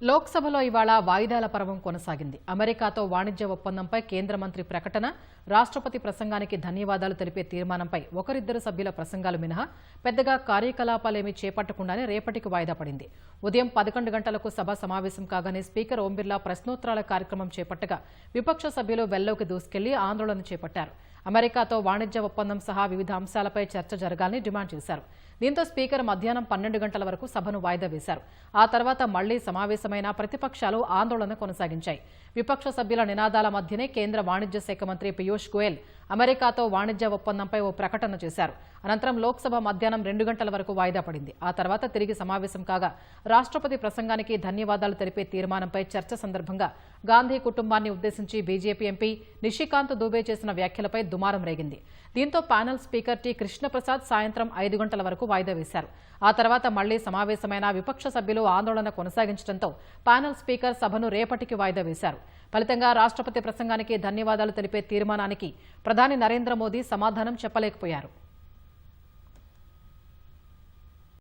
లోక్సభలో ఇవాళ వాయిదాల పర్వం కొనసాగింది. అమెరికాతో వాణిజ్య ఒప్పందంపై కేంద్ర మంత్రి ప్రకటన, రాష్ట్రపతి ప్రసంగానికి ధన్యవాదాలు తెలిపే తీర్మానంపై ఒకరిద్దరు సభ్యుల ప్రసంగాలు మినహా పెద్దగా కార్యకలాపాలేమీ చేపట్టకుండానే రేపటికి వాయిదా పడింది. ఉదయం 11 గంటలకు సభ సమావేశం కాగానే స్పీకర్ ఓం బిర్లా ప్రశ్నోత్తరాల కార్యక్రమం చేపట్టగా విపక్ష సభ్యులు వెల్లోకి దూసుకెళ్లి ఆందోళన చేపట్టారు. అమెరికాతో వాణిజ్య ఒప్పందం సహా వివిధ అంశాలపై చర్చ జరగాలని డిమాండ్ చేశారు. దీంతో స్పీకర్ మధ్యాహ్నం 12 గంటల వరకు సభను వాయిదా వేశారు. ఆ తర్వాత మళ్లీ సమావేశమైన ప్రతిపక్షాలు ఆందోళన కొనసాగించాయి. విపక్ష సభ్యుల నినాదాల మధ్యనే కేంద్ర వాణిజ్య శాఖ మంత్రి పీయూష్ గోయల్ అమెరికాతో వాణిజ్య ఒప్పందంపై ఓ ప్రకటన చేశారు. అనంతరం లోక్సభ మధ్యాహ్నం 2 గంటల వరకు వాయిదా పడింది. ఆ తర్వాత తిరిగి సమావేశం కాగా రాష్ట్రపతి ప్రసంగానికి ధన్యవాదాలు తెలిపే తీర్మానంపై చర్చ సందర్భంగా గాంధీ కుటుంబాన్ని ఉద్దేశించి బీజేపీ ఎంపీ నిషికాంత్ దూబే చేసిన వ్యాఖ్యలపై దుమారం రేగింది. దీంతో ప్యానెల్ స్పీకర్ టి కృష్ణప్రసాద్ సాయంత్రం 5 గంటల వరకు వాయిదా వేశారు. ఆ తర్వాత మళ్లీ సమావేశమైన విపక్ష సభ్యులు ఆందోళన కొనసాగించడంతో ప్యానెల్ స్పీకర్ సభను రేపటికి వాయిదా వేశారు. ఫలితంగా రాష్ట్రపతి ప్రసంగానికి ధన్యవాదాలు తెలిపే తీర్మానానికి ప్రధాని నరేంద్ర మోదీ సమాధానం చెప్పలేకపోయారు.